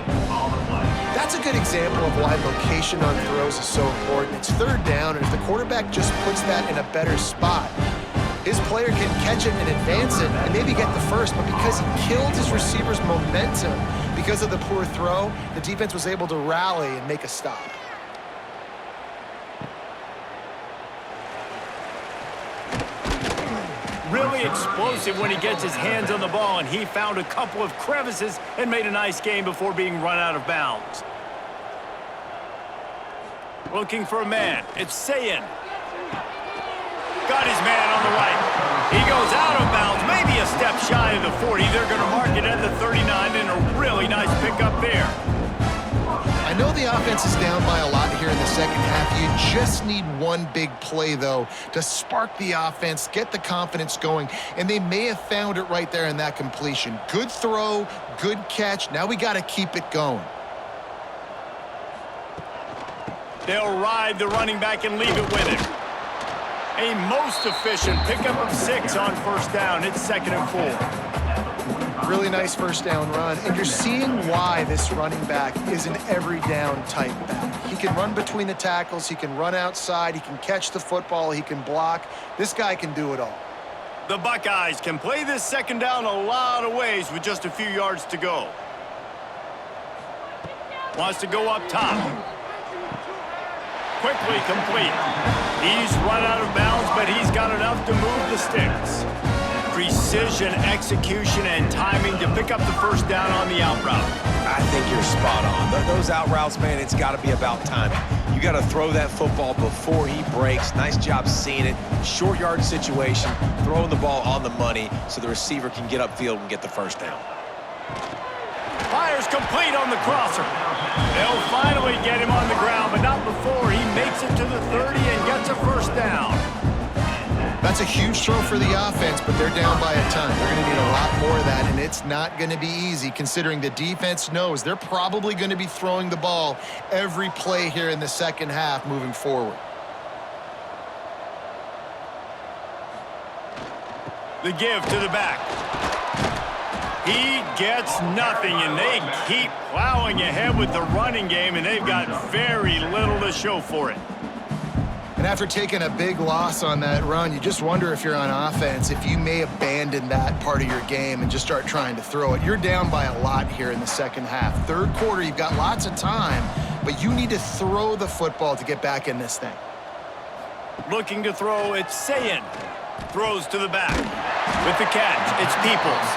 That's a good example of why location on throws is so important. It's 3rd down, and if the quarterback just puts that in a better spot, his player can catch it and advance it and maybe get the first, but because he killed his receiver's momentum because of the poor throw, the defense was able to rally and make a stop. Really explosive when he gets his hands on the ball, and he found a couple of crevices and made a nice game before being run out of bounds. Looking for a man. It's Sayin. Got his man on the right. He goes out of bounds, maybe a step shy of the 40. They're going to mark it at the 39, and a really nice pickup there. I know the offense is down by a lot here in the second half. You just need one big play, though, to spark the offense, get the confidence going, and they may have found it right there in that completion. Good throw, good catch. Now we got to keep it going. They'll ride the running back and leave it with him. A most efficient pickup of 6 on 1st down. It's 2nd and 4. Really nice 1st down run, and you're seeing why this running back is an every down type back. He can run between the tackles, he can run outside, he can catch the football, he can block. This guy can do it all. The Buckeyes can play this 2nd down a lot of ways with just a few yards to go. Wants to go up top. Quickly complete. He's run out of bounds, but he's got enough to move the sticks. Precision, execution, and timing to pick up the 1st down on the out route. I think you're spot on. Those out routes, man, it's got to be about timing. You got to throw that football before he breaks. Nice job seeing it. Short yard situation, throwing the ball on the money so the receiver can get upfield and get the 1st down. Fires complete on the crosser. They'll finally get him on the ground, but not before he makes it to the 30 and gets a 1st down. That's a huge throw for the offense, but they're down by a ton. They're going to need a lot more of that, and it's not going to be easy considering the defense knows they're probably going to be throwing the ball every play here in the second half moving forward. The give to the back. He gets nothing, and they keep plowing ahead with the running game, and they've got very little to show for it. And after taking a big loss on that run, you just wonder if you're on offense, if you may abandon that part of your game and just start trying to throw it. You're down by a lot here in the second half. 3rd quarter, you've got lots of time, but you need to throw the football to get back in this thing. Looking to throw, it's Sayin. Throws to the back. With the catch, it's Peoples.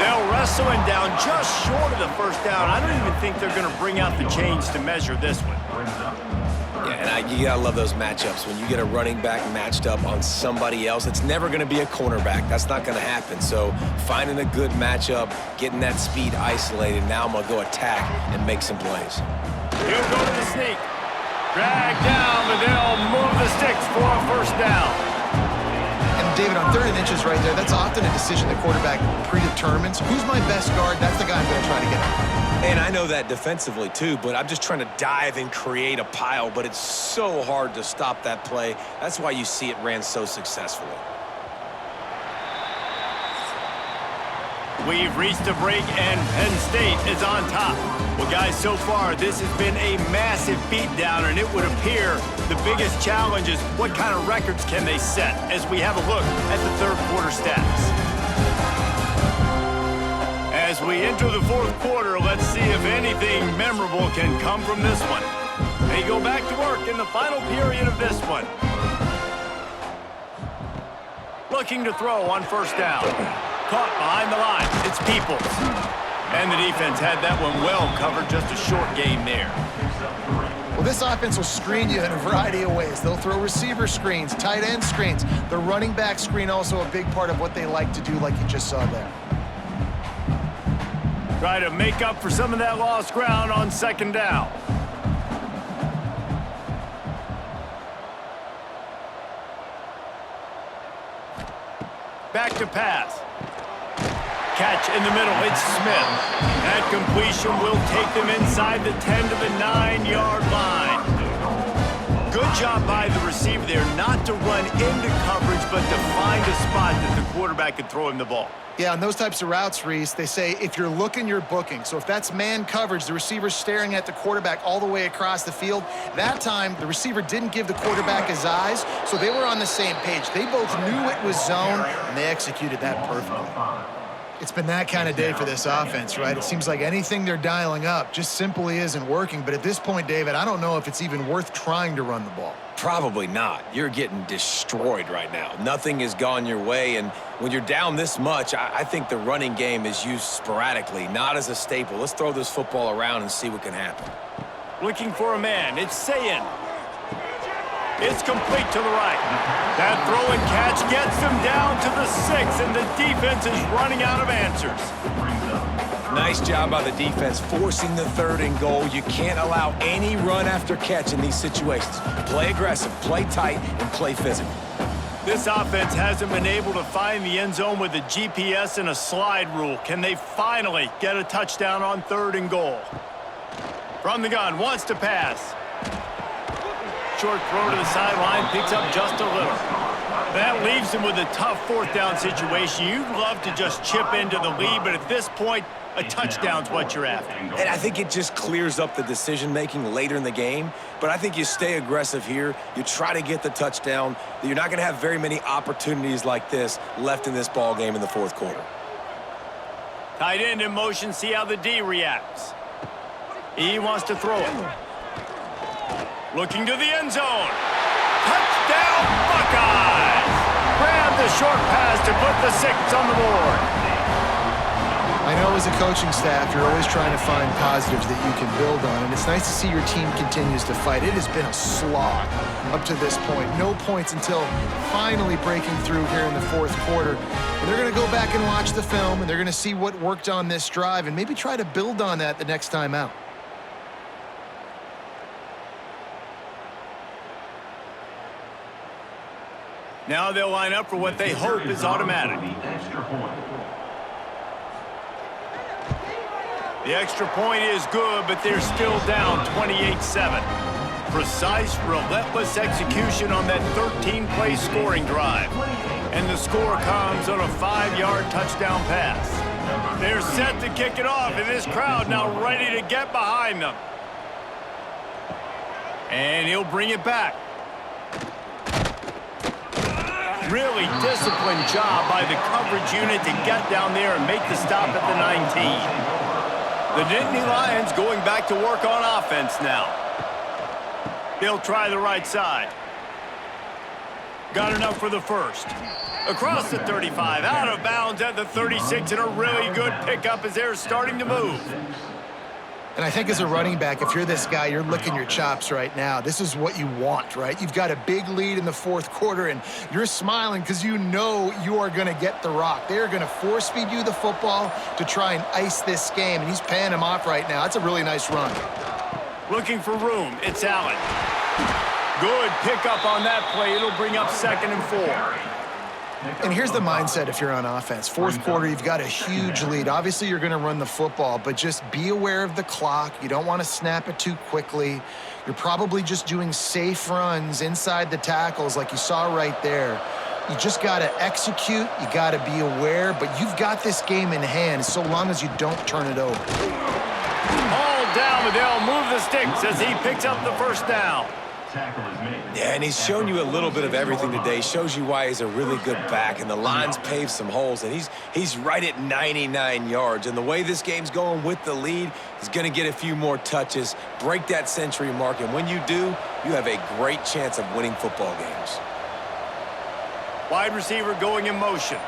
They'll wrestle him down just short of the 1st down. I don't even think they're going to bring out the chains to measure this one. Yeah, and you got to love those matchups. When you get a running back matched up on somebody else, it's never going to be a cornerback. That's not going to happen. So finding a good matchup, getting that speed isolated, now I'm going to go attack and make some plays. He'll go to the sneak. Dragged down, but they'll move the sticks for a first down. And David, on 3rd and inches right there, that's often a decision the quarterback predetermines. Who's my best guard? That's the guy I'm going to try to get at. And I know that defensively too, but I'm just trying to dive and create a pile, but it's so hard to stop that play. That's why you see it ran so successfully. We've reached a break, and Penn State is on top. Well, guys, so far, this has been a massive beatdown, and it would appear the biggest challenge is what kind of records can they set as we have a look at the third quarter stats. As we enter the fourth quarter, let's see if anything memorable can come from this one. They go back to work in the final period of this one. Looking to throw on first down. Caught behind the line. It's Peoples. And the defense had that one well covered. Just a short game there. Well, this offense will screen you in a variety of ways. They'll throw receiver screens, tight end screens. The running back screen also a big part of what they like to do, like you just saw there. Try to make up for some of that lost ground on second down. Back to pass. Catch in the middle, it's Smith. That completion will take them inside the 10 to the 9-yard line. Good job by the receiver there, not to run into coverage, but to find a spot that the quarterback could throw him the ball. Yeah, on those types of routes, Reese, they say if you're looking, you're booking. So if that's man coverage, the receiver's staring at the quarterback all the way across the field. That time, the receiver didn't give the quarterback his eyes, so they were on the same page. They both knew it was zone, and they executed that perfectly. It's been that kind of day for this offense, right? It seems like anything they're dialing up just simply isn't working. But at this point, David, I don't know if it's even worth trying to run the ball. Probably not. You're getting destroyed right now. Nothing has gone your way, and when you're down this much, I think the running game is used sporadically, not as a staple. Let's throw this football around and see what can happen. Looking for a man. It's Sayin. It's complete to the right. That throw and catch gets them down to the 6, and the defense is running out of answers. Nice job by the defense forcing the 3rd and goal. You can't allow any run after catch in these situations. Play aggressive, play tight, and play physical. This offense hasn't been able to find the end zone with a GPS and a slide rule. Can they finally get a touchdown on 3rd and goal? From the gun, wants to pass. Short throw to the sideline, picks up just a little. That leaves him with a tough 4th down situation. You'd love to just chip into the lead, but at this point, a touchdown's what you're after. And I think it just clears up the decision-making later in the game. But I think you stay aggressive here. You try to get the touchdown. You're not going to have very many opportunities like this left in this ball game in the 4th quarter. Tight end in motion, see how the D reacts. He wants to throw it. Looking to the end zone. Touchdown, Buckeyes! Grab the short pass to put the 6 on the board. I know as a coaching staff, you're always trying to find positives that you can build on, and it's nice to see your team continues to fight. It has been a slog up to this point. No points until finally breaking through here in the 4th quarter. And they're going to go back and watch the film, and they're going to see what worked on this drive and maybe try to build on that the next time out. Now they'll line up for what they hope is automatic. The extra point is good, but they're still down 28-7. Precise, relentless execution on that 13-play scoring drive. And the score comes on a 5-yard touchdown pass. They're set to kick it off, and this crowd now ready to get behind them. And he'll bring it back. Really disciplined job by the coverage unit to get down there and make the stop at the 19. The Nittany Lions going back to work on offense now. They'll try the right side. Got enough for the first. Across the 35, out of bounds at the 36, and a really good pickup as they're starting to move. And I think as a running back, if you're this guy, you're licking your chops right now. This is what you want, right? You've got a big lead in the 4th quarter, and you're smiling because you know you are going to get the rock. They're going to force-feed you the football to try and ice this game, and he's paying him off right now. That's a really nice run. Looking for room. It's Allen. Good pickup on that play. It'll bring up 2nd and 4. And here's the mindset if you're on offense. Fourth quarter, you've got a huge lead. Obviously, you're going to run the football, but just be aware of the clock. You don't want to snap it too quickly. You're probably just doing safe runs inside the tackles like you saw right there. You just got to execute. You got to be aware, but you've got this game in hand so long as you don't turn it over. All down, but they'll move the sticks as he picks up the first down. Yeah, and he's shown you a little bit of everything today. Shows you why he's a really good back, and the line's paved some holes, and he's right at 99 yards. And the way this game's going with the lead, he's going to get a few more touches, break that century mark, and when you do, you have a great chance of winning football games. Wide receiver going in motion.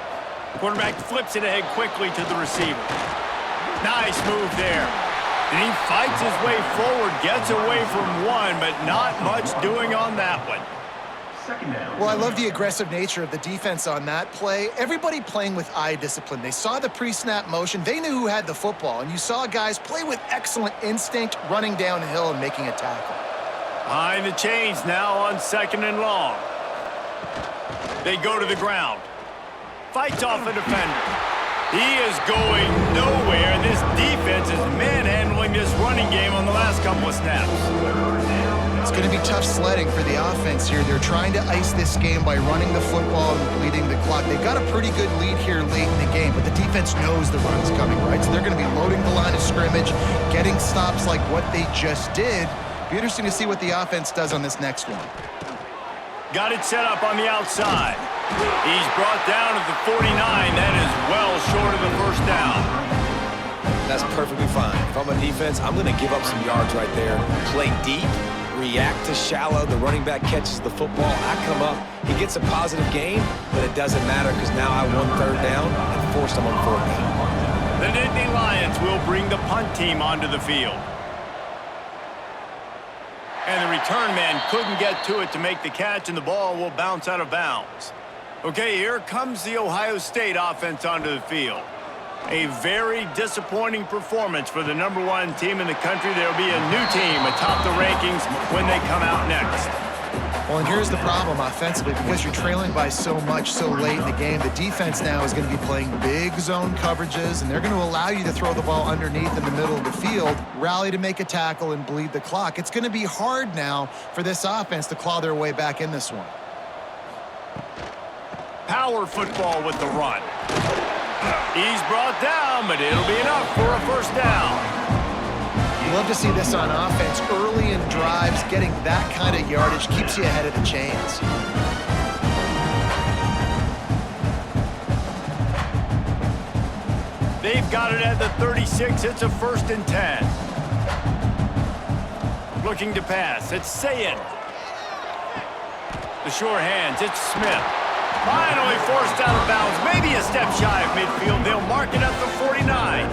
Quarterback flips it ahead quickly to the receiver. Nice move there. And he fights his way forward, gets away from one, but not much doing on that one. Well, I love the aggressive nature of the defense on that play. Everybody playing with eye discipline. They saw the pre-snap motion. They knew who had the football, and you saw guys play with excellent instinct, running downhill and making a tackle. Behind the chains now on 2nd and long. They go to the ground. Fights off a defender. He is going nowhere, and this defense is manhandling this running game on the last couple of snaps. It's going to be tough sledding for the offense here. They're trying to ice this game by running the football and bleeding the clock. They've got a pretty good lead here late in the game, but the defense knows the run's coming, right? So they're going to be loading the line of scrimmage, getting stops like what they just did. Be interesting to see what the offense does on this next one. Got it set up on the outside. He's brought down at the 49. That is well short of the first down. That's perfectly fine. If I'm a defense, I'm going to give up some yards right there. Play deep, react to shallow. The running back catches the football. I come up. He gets a positive gain, but it doesn't matter because now I won 3rd down and forced him on 4th down. The Nittany Lions will bring the punt team onto the field. And the return man couldn't get to it to make the catch, and the ball will bounce out of bounds. Okay, here comes the Ohio State offense onto the field. A very disappointing performance for the #1 team in the country. There will be a new team atop the rankings when they come out next. Well, and here's the problem offensively. Because you're trailing by so much so late in the game, the defense now is going to be playing big zone coverages, and they're going to allow you to throw the ball underneath in the middle of the field, rally to make a tackle, and bleed the clock. It's going to be hard now for this offense to claw their way back in this one. Power football with the run. He's brought down, but it'll be enough for a first down. You love to see this on offense. Early in drives, getting that kind of yardage keeps you ahead of the chains. They've got it at the 36. It's a 1st and 10. Looking to pass. It's Sayin. The sure hands. It's Smith. Finally forced out of bounds. Maybe a step shy of midfield. They'll mark it at the 49.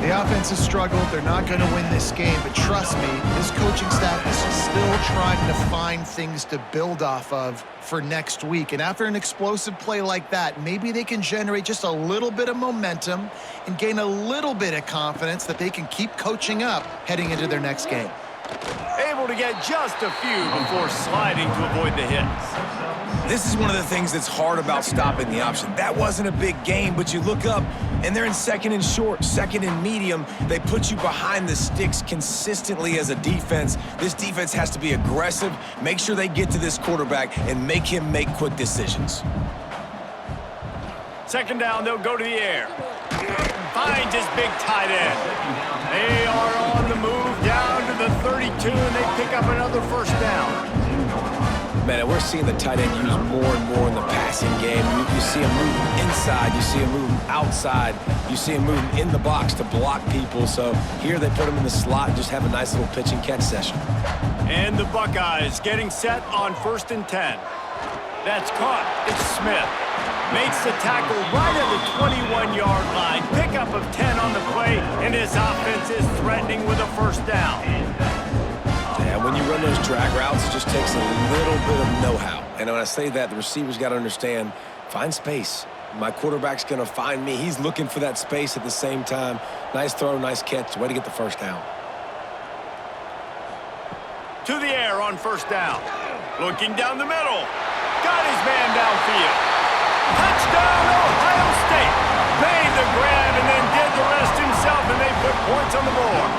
The offense has struggled. They're not going to win this game, but trust me, this coaching staff is still trying to find things to build off of for next week. And after an explosive play like that, maybe they can generate just a little bit of momentum and gain a little bit of confidence that they can keep coaching up heading into their next game. Able to get just a few before sliding to avoid the hits. This is one of the things that's hard about stopping the option. That wasn't a big game, but you look up, and they're in 2nd and short, 2nd and medium. They put you behind the sticks consistently as a defense. This defense has to be aggressive, make sure they get to this quarterback, and make him make quick decisions. 2nd down, they'll go to the air. Finds his big tight end. They are on the move down to the 32, and they pick up another first down. Man, we're seeing the tight end used more and more in the passing game. You see him moving inside. You see him moving outside. You see him moving in the box to block people. So here they put him in the slot and just have a nice little pitch and catch session. And the Buckeyes getting set on 1st and 10. That's caught. It's Smith. Makes the tackle right at the 21-yard line. Pickup of 10 on the play, and his offense is threatening with a first down. And when you run those drag routes, it just takes a little bit of know-how. And when I say that, the receiver's got to understand, find space. My quarterback's going to find me. He's looking for that space at the same time. Nice throw, nice catch. Way to get the first down. To the air on first down. Looking down the middle. Got his man downfield. Touchdown, Ohio State. Made the grab and then did the rest himself, and they put points on the board.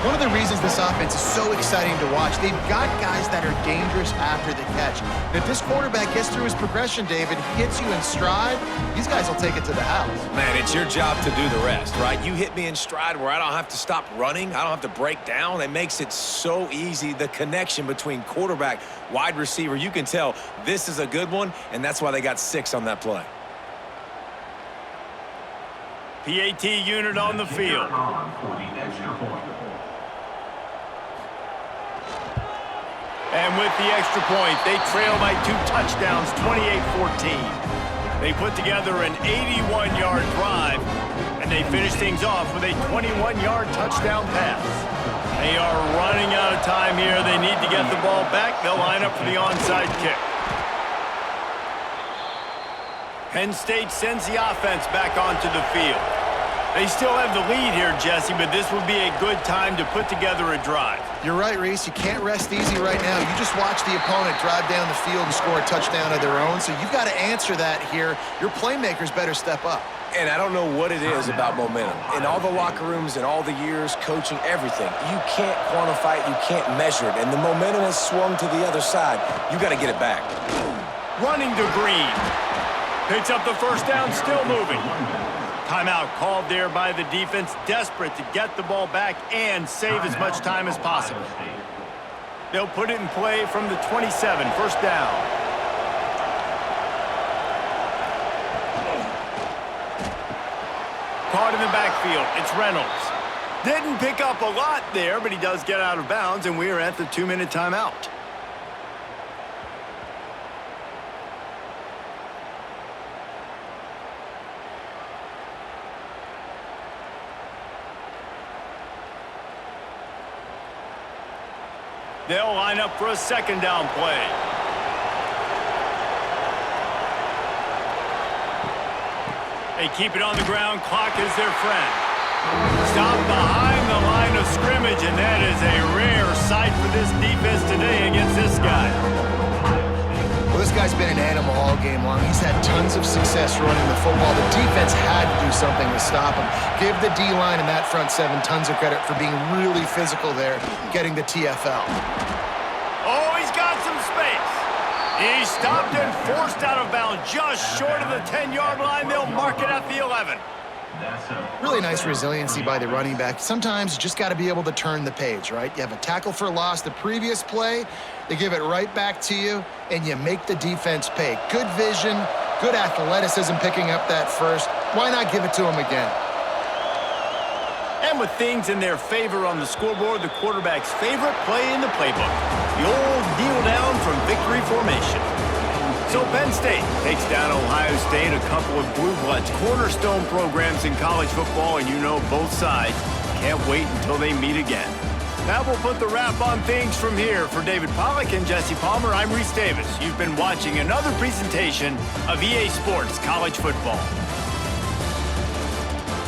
One of the reasons this offense is so exciting to watch, they've got guys that are dangerous after the catch. And if this quarterback gets through his progression, David, hits you in stride, these guys will take it to the house. Man, it's your job to do the rest, right? You hit me in stride where I don't have to stop running. I don't have to break down. It makes it so easy. The connection between quarterback, wide receiver, you can tell this is a good one, and that's why they got 6 on that play. PAT unit on the field. For the extra point. And with the extra point, they trail by 2 touchdowns, 28-14. They put together an 81-yard drive, and they finish things off with a 21-yard touchdown pass. They are running out of time here. They need to get the ball back. They'll line up for the onside kick. Penn State sends the offense back onto the field. They still have the lead here, Jesse, but this would be a good time to put together a drive. You're right, Reese. You can't rest easy right now. You just watch the opponent drive down the field and score a touchdown of their own, so you've got to answer that here. Your playmakers better step up. And I don't know what it is about momentum. In all the locker rooms and all the years, coaching, everything, you can't quantify it, you can't measure it. And the momentum has swung to the other side. You got to get it back. Running to Green. Picks up the first down, still moving. Timeout called there by the defense, desperate to get the ball back and save as much time as possible. They'll put it in play from the 27, first down. Caught in the backfield, it's Reynolds. Didn't pick up a lot there, but he does get out of bounds, and we are at the 2-minute timeout. They'll line up for a second down play. They keep it on the ground. Clock is their friend. Stop behind the line of scrimmage, and that is a rare sight for this defense today against this guy. Well, this guy's been an animal all game long. He's had tons of success running the football. The defense had to do something to stop him. Give the D-line and that front 7 tons of credit for being really physical there, getting the TFL. Oh, he's got some space. He stopped and forced out of bounds just short of the 10-yard line. They'll mark it at the 11. Really nice resiliency by the running back. Sometimes you just got to be able to turn the page, right? You have a tackle for loss the previous play, they give it right back to you, and you make the defense pay. Good vision, good athleticism picking up that first. Why not give it to him again? And with things in their favor on the scoreboard, the quarterback's favorite play in the playbook, the old kneel down from victory formation. So Penn State takes down Ohio State, a couple of blue bloods, cornerstone programs in college football, and you know both sides can't wait until they meet again. That will put the wrap on things from here. For David Pollack and Jesse Palmer, I'm Reese Davis. You've been watching another presentation of EA Sports College Football.